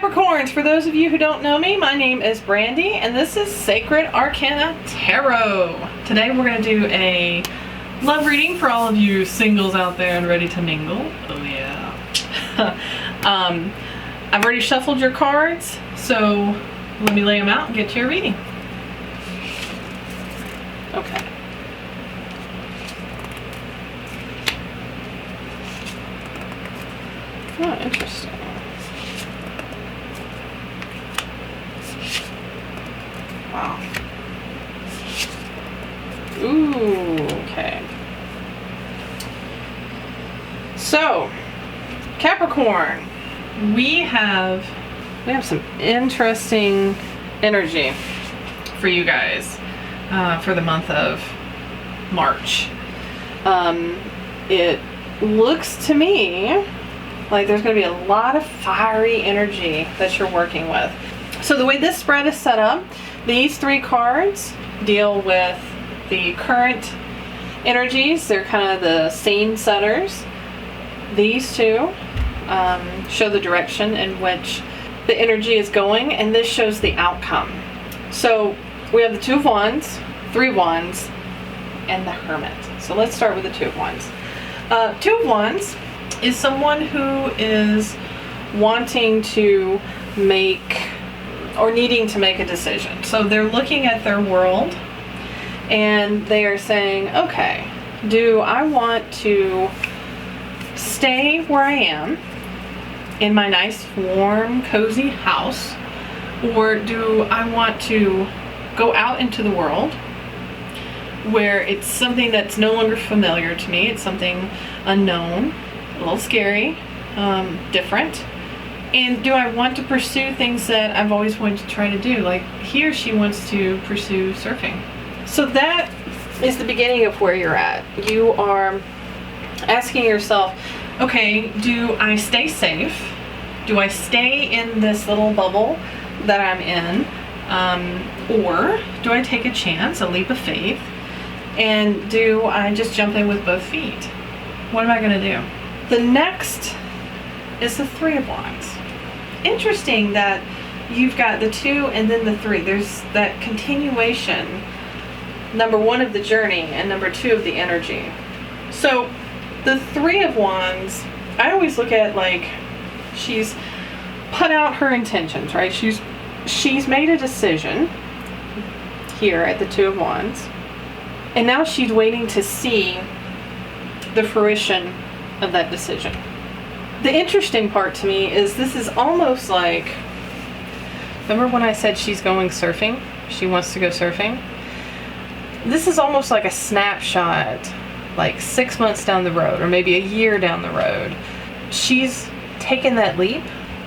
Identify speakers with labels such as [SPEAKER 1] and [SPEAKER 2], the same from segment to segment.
[SPEAKER 1] Capricorns, for those of you who don't know me, my name is Brandy and this is Sacred Arcana Tarot. Today we're going to do a love reading for all of you singles out there and ready to mingle. Oh yeah. I've already shuffled your cards, so let me lay them out and get to your reading. Okay. Oh, interesting. Wow. Ooh, okay. So, Capricorn, we have some interesting energy for you guys for the month of March. It looks to me like there's going to be a lot of fiery energy that you're working with. So the way this spread is set up, these three cards deal with the current energies. They're kind of the scene setters. These two show the direction in which the energy is going, and this shows the outcome. So we have the Two of Wands, Three of Wands, and the Hermit. So let's start with the Two of Wands. Two of Wands is someone who is wanting to make or needing to make a decision. So they're looking at their world and they are saying, okay, do I want to stay where I am in my nice, warm, cozy house, or do I want to go out into the world where it's something that's no longer familiar to me, it's something unknown, a little scary, different, and do I want to pursue things that I've always wanted to try to do? Like he or she wants to pursue surfing. So that is the beginning of where you're at. You are asking yourself, okay, do I stay safe? Do I stay in this little bubble that I'm in? Or do I take a chance, a leap of faith? And do I just jump in with both feet? What am I going to do? The next is the Three of Wands. Interesting that you've got the two and then the three. There's that continuation. Number one of the journey and number two of the energy. So the Three of Wands, I always look at like she's put out her intentions, right? She's made a decision here at the Two of Wands. And now she's waiting to see the fruition of that decision. The interesting part to me is this is almost like, remember when I said she's going surfing? She wants to go surfing? This is almost like a snapshot, like 6 months down the road, or maybe a year down the road. She's taken that leap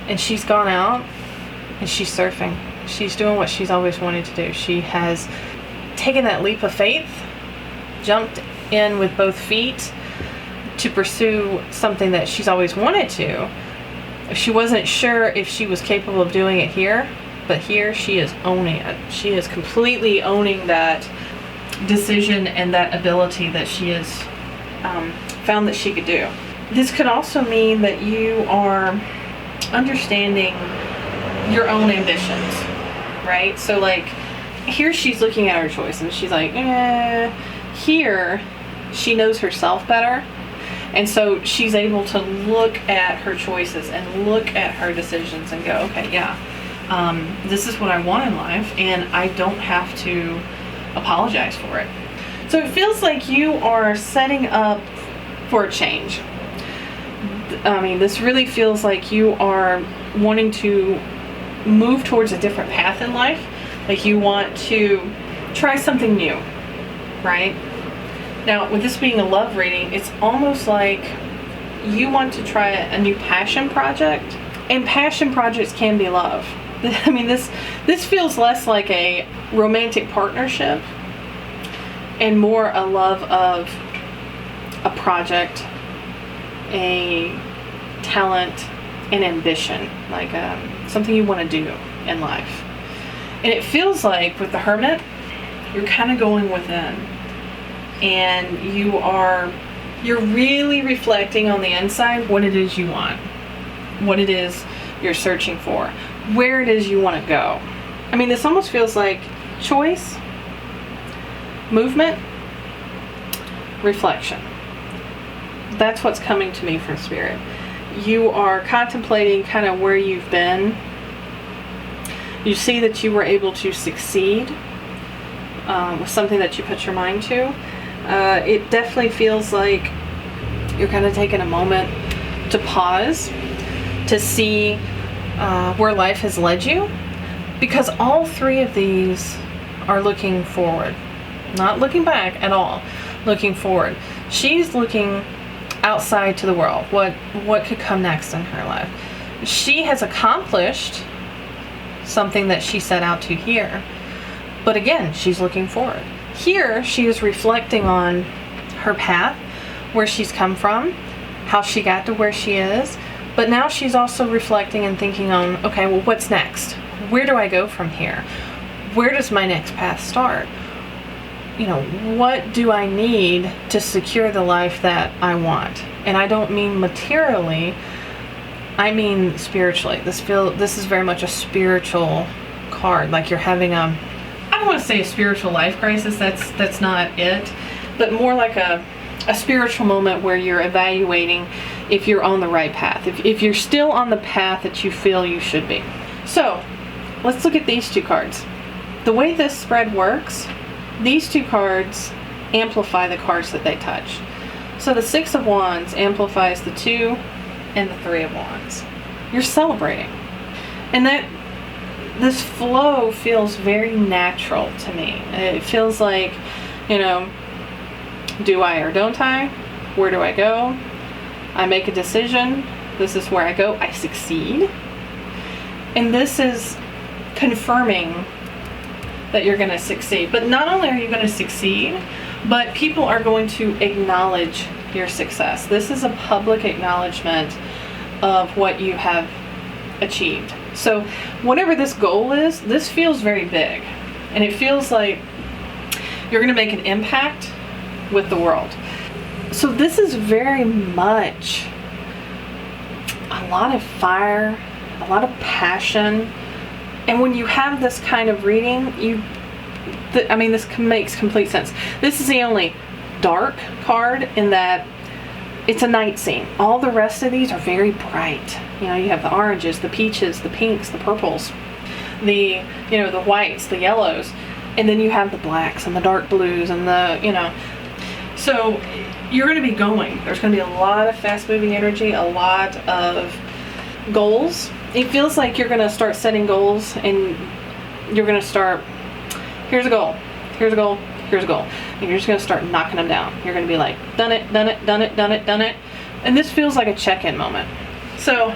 [SPEAKER 1] and she's gone out and she's surfing. She's doing what she's always wanted to do. She has taken that leap of faith, jumped in with both feet to pursue something that she's always wanted to. She wasn't sure if she was capable of doing it here, but here she is owning it. She is completely owning that decision and that ability that she has found that she could do. This could also mean that you are understanding your own ambitions, right? So like here she's looking at her choice and she's like, Here she knows herself better, and so she's able to look at her choices and look at her decisions and go, okay, yeah, this is what I want in life and I don't have to apologize for it. So it feels like you are setting up for a change. I mean, this really feels like you are wanting to move towards a different path in life. Like you want to try something new, right? Now, with this being a love reading, it's almost like you want to try a new passion project, and passion projects can be love. I mean, this feels less like a romantic partnership and more a love of a project, a talent, an ambition, like something you want to do in life. And it feels like with the Hermit, you're kind of going within. And you're really reflecting on the inside what it is you want, what it is you're searching for, where it is you want to go. I mean, this almost feels like choice, movement, reflection. That's what's coming to me from Spirit. You are contemplating kind of where you've been. You see that you were able to succeed with something that you put your mind to. It definitely feels like you're kind of taking a moment to pause, to see where life has led you, because all three of these are looking forward, not looking back at all, looking forward. She's looking outside to the world, what could come next in her life. She has accomplished something that she set out to here, but again, she's looking forward. Here, she is reflecting on her path, where she's come from, how she got to where she is, but now she's also reflecting and thinking on, okay, well, what's next? Where do I go from here? Where does my next path start? You know, what do I need to secure the life that I want? And I don't mean materially, I mean spiritually. This is very much a spiritual card, like you're having I don't want to say a spiritual life crisis, that's not it, but more like a spiritual moment where you're evaluating if you're on the right path, if you're still on the path that you feel you should be. So let's look at these two cards. The way this spread works, these two cards amplify the cards that they touch. So the Six of Wands amplifies the Two and the Three of Wands. You're celebrating. And that this flow feels very natural to me. It feels like, you know, do I or don't I? Where do I go? I make a decision. This is where I go. I succeed. And this is confirming that you're going to succeed. But not only are you going to succeed, but people are going to acknowledge your success. This is a public acknowledgement of what you have achieved. So whatever this goal is, this feels very big. And it feels like you're going to make an impact with the world. So this is very much a lot of fire, a lot of passion. And when you have this kind of reading, this makes complete sense. This is the only dark card in that it's a night scene. All the rest of these are very bright. You know, you have the oranges, the peaches, the pinks, the purples, the whites, the yellows, and then you have the blacks and the dark blues and so you're going to be going. There's going to be a lot of fast-moving energy, a lot of goals. It feels like you're going to start setting goals, and you're going to start, here's a goal, here's a goal, here's a goal. And you're just going to start knocking them down. You're going to be like, done it, done it, done it, done it, done it. And this feels like a check-in moment. So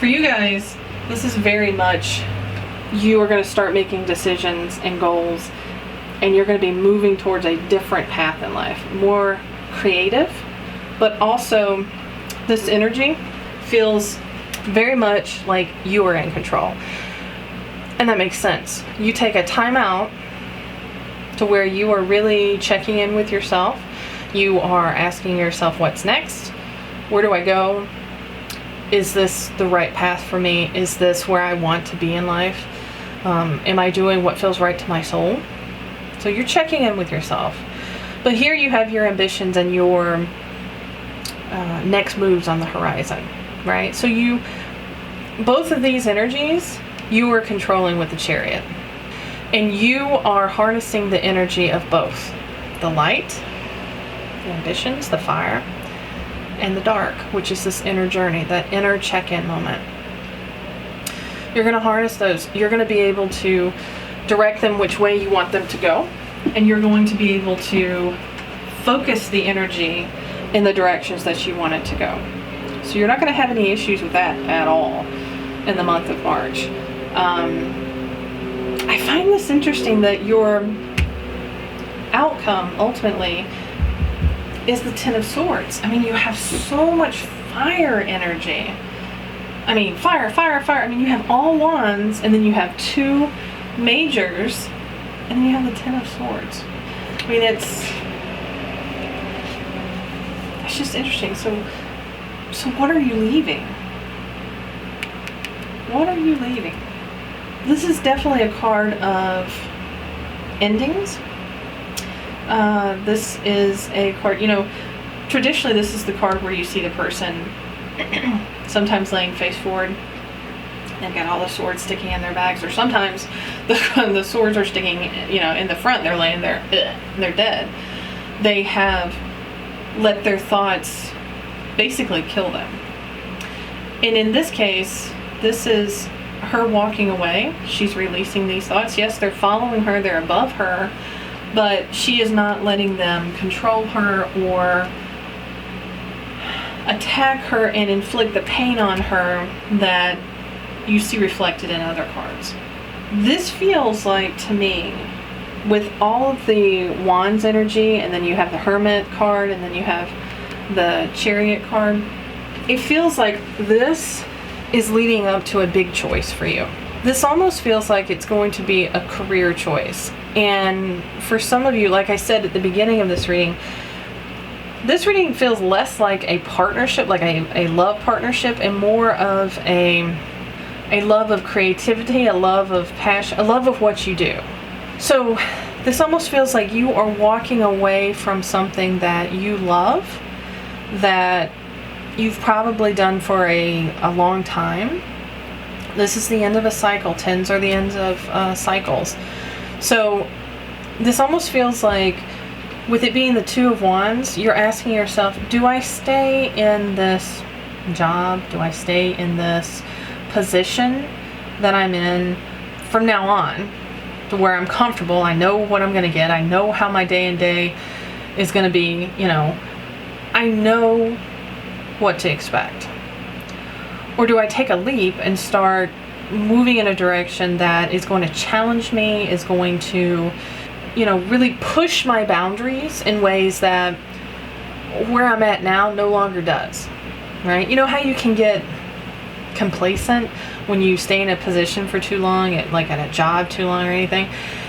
[SPEAKER 1] for you guys, this is very much, you are going to start making decisions and goals, and you're going to be moving towards a different path in life. More creative, but also this energy feels very much like you are in control. And that makes sense. You take a time out to where you are really checking in with yourself. You are asking yourself, what's next? Where do I go? Is this the right path for me? Is this where I want to be in life? Am I doing what feels right to my soul? So you're checking in with yourself. But here you have your ambitions and your next moves on the horizon, right? So both of these energies, you are controlling with the Chariot. And you are harnessing the energy of both. The light, the ambitions, the fire, and the dark, which is this inner journey, that inner check-in moment. You're going to harness those. You're going to be able to direct them which way you want them to go. And you're going to be able to focus the energy in the directions that you want it to go. So you're not going to have any issues with that at all in the month of March. I find this interesting that your outcome ultimately is the Ten of Swords. I mean, you have so much fire energy. I mean, fire, fire, fire. I mean, you have all wands, and then you have two majors, and then you have the Ten of Swords. I mean, it's just interesting. So what are you leaving? What are you leaving? This is definitely a card of endings. This is a card, traditionally this is the card where you see the person sometimes laying face forward. They've got all the swords sticking in their bags, or sometimes the swords are sticking, in the front. They're laying there, they're dead. They have let their thoughts basically kill them. And in this case, this is her walking away. She's releasing these thoughts. Yes, they're following her, they're above her, but she is not letting them control her or attack her and inflict the pain on her that you see reflected in other cards. This feels like, to me, with all of the Wands energy, and then you have the Hermit card, and then you have the Chariot card, it feels like this is leading up to a big choice for you. This almost feels like it's going to be a career choice. And for some of you, like I said at the beginning of this reading feels less like a partnership, like a love partnership, and more of a love of creativity, a love of passion, a love of what you do. So this almost feels like you are walking away from something that you love, that you've probably done for a long time. This is the end of a cycle. 10s are the ends of cycles. So this almost feels like, with it being the Two of Wands, you're asking yourself, do I stay in this job? Do I stay in this position that I'm in from now on, to where I'm comfortable? I know what I'm going to get. I know how my day and day is going to be. I know what to expect. Or do I take a leap and start moving in a direction that is going to challenge me, is going to, really push my boundaries in ways that where I'm at now no longer does, right? You know how you can get complacent when you stay in a position for too long, at a job too long or anything?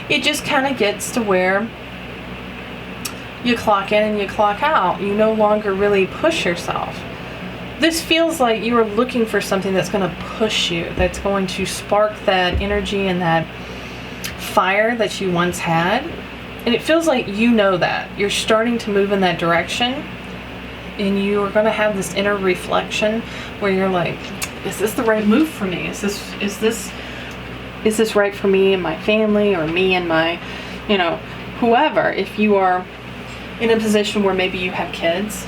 [SPEAKER 1] It just kind of gets to where you clock in and you clock out. You no longer really push yourself. This feels like you are looking for something that's going to push you, that's going to spark that energy and that fire that you once had. And it feels like that. You're starting to move in that direction, and you are going to have this inner reflection where you're like, is this the right move for me? Is this right for me and my family, or me and my, whoever? If you are in a position where maybe you have kids,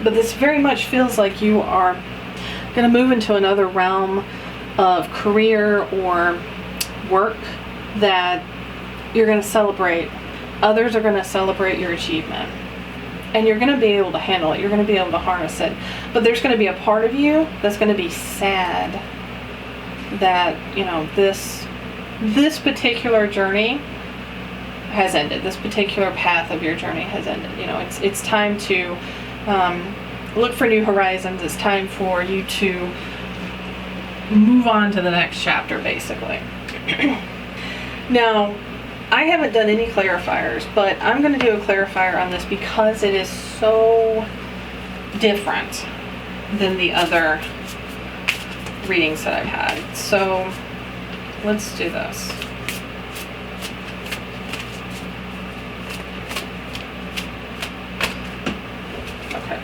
[SPEAKER 1] but this very much feels like you are going to move into another realm of career or work that you're going to celebrate. Others are going to celebrate your achievement. And you're going to be able to handle it. You're going to be able to harness it. But there's going to be a part of you that's going to be sad that, this particular journey has ended. This particular path of your journey has ended. It's time to look for new horizons. It's time for you to move on to the next chapter, basically. Now, I haven't done any clarifiers, but I'm going to do a clarifier on this because it is so different than the other readings that I've had. So let's do this. Okay.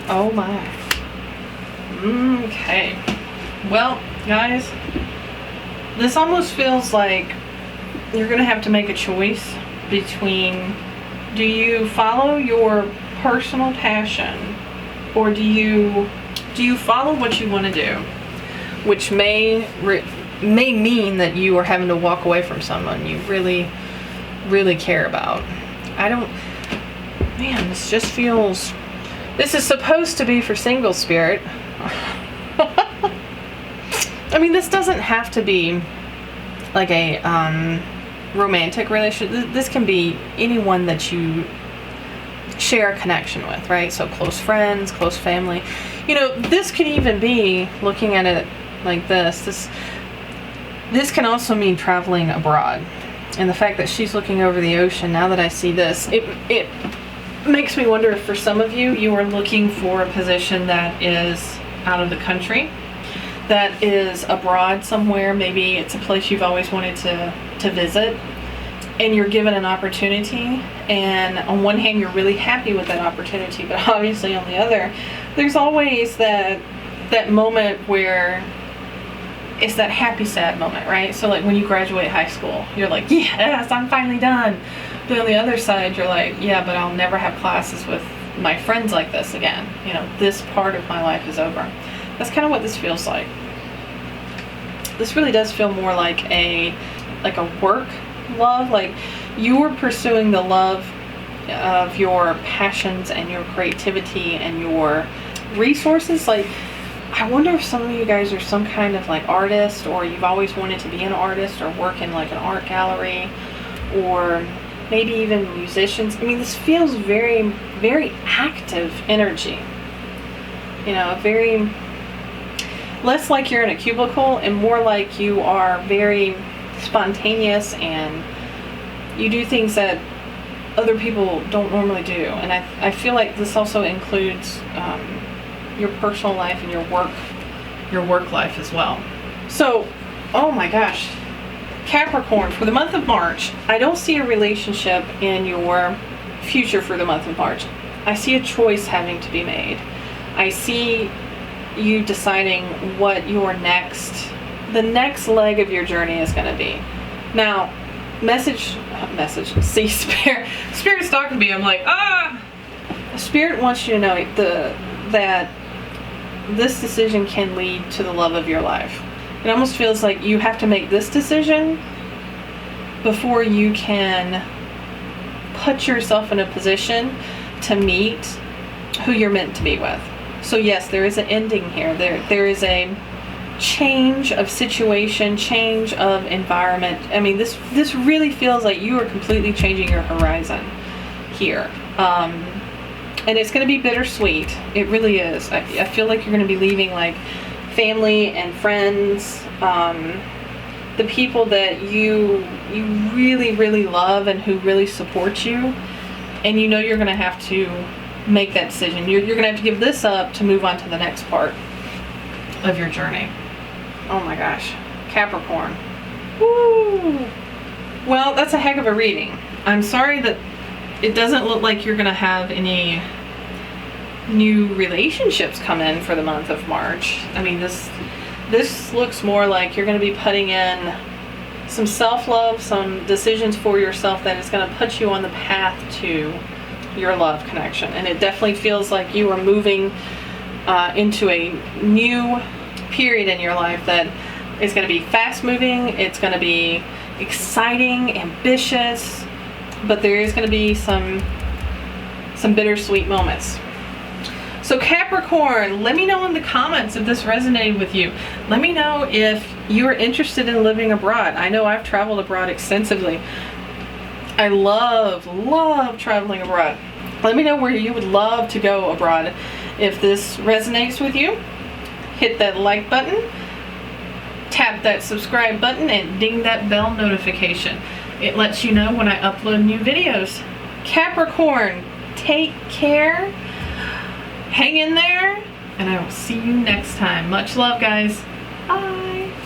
[SPEAKER 1] Oh my. Okay. Well, guys, this almost feels like you're going to have to make a choice between, do you follow your personal passion, or do you follow what you want to do, which may mean that you are having to walk away from someone you really, really care about. This just feels, this is supposed to be for single spirit. This doesn't have to be like a romantic relationship. This can be anyone that you share a connection with, right? So close friends, close family. This could even be, looking at it like this can also mean traveling abroad. And the fact that she's looking over the ocean, now that I see this, it makes me wonder if for some of you, you are looking for a position that is out of the country that is abroad somewhere. Maybe it's a place you've always wanted to visit, and you're given an opportunity, and on one hand you're really happy with that opportunity, but obviously on the other there's always that moment where it's that happy sad moment, right? So like when you graduate high school, you're like, yes, I'm finally done. But on the other side you're like, yeah, but I'll never have classes with my friends like this again. You know, this part of my life is over. That's kind of what this feels like. This really does feel more like a work love. Like you were pursuing the love of your passions and your creativity and your resources. Like, I wonder if some of you guys are some kind of like artist, or you've always wanted to be an artist or work in like an art gallery, or maybe even musicians. I mean, this feels very, very active energy. You know, very less like you're in a cubicle and more like you are very spontaneous and you do things that other people don't normally do. And I feel like this also includes your personal life and your work life as well. So, oh my gosh, Capricorn, for the month of March, I don't see a relationship in your future for the month of March. I see a choice having to be made. I see you deciding what the next leg of your journey is going to be. Now, see, Spirit's talking to me. I'm like, Spirit wants you to know that this decision can lead to the love of your life. It almost feels like you have to make this decision before you can put yourself in a position to meet who you're meant to be with. So yes, there is an ending here. There is a change of situation, change of environment. I mean, this really feels like you are completely changing your horizon here. And it's going to be bittersweet. It really is. I feel like you're going to be leaving like family and friends, the people that you really, really love and who really support you. And you know you're going to have to make that decision. You're going to have to give this up to move on to the next part of your journey. Oh my gosh. Capricorn. Woo! Well, that's a heck of a reading. I'm sorry that it doesn't look like you're going to have any new relationships come in for the month of March. I mean, this looks more like you're going to be putting in some self-love, some decisions for yourself that is going to put you on the path to your love connection. And it definitely feels like you are moving into a new period in your life that is going to be fast moving. It's going to be exciting, ambitious, but there is going to be some bittersweet moments. So Capricorn, let me know in the comments if this resonated with you. Let me know if you're interested in living abroad. I know I've traveled abroad extensively. I love traveling abroad. Let me know where you would love to go abroad. If this resonates with you, hit that like button, tap that subscribe button, and ding that bell notification. It lets you know when I upload new videos. Capricorn, take care. Hang in there, and I will see you next time. Much love, guys. Bye.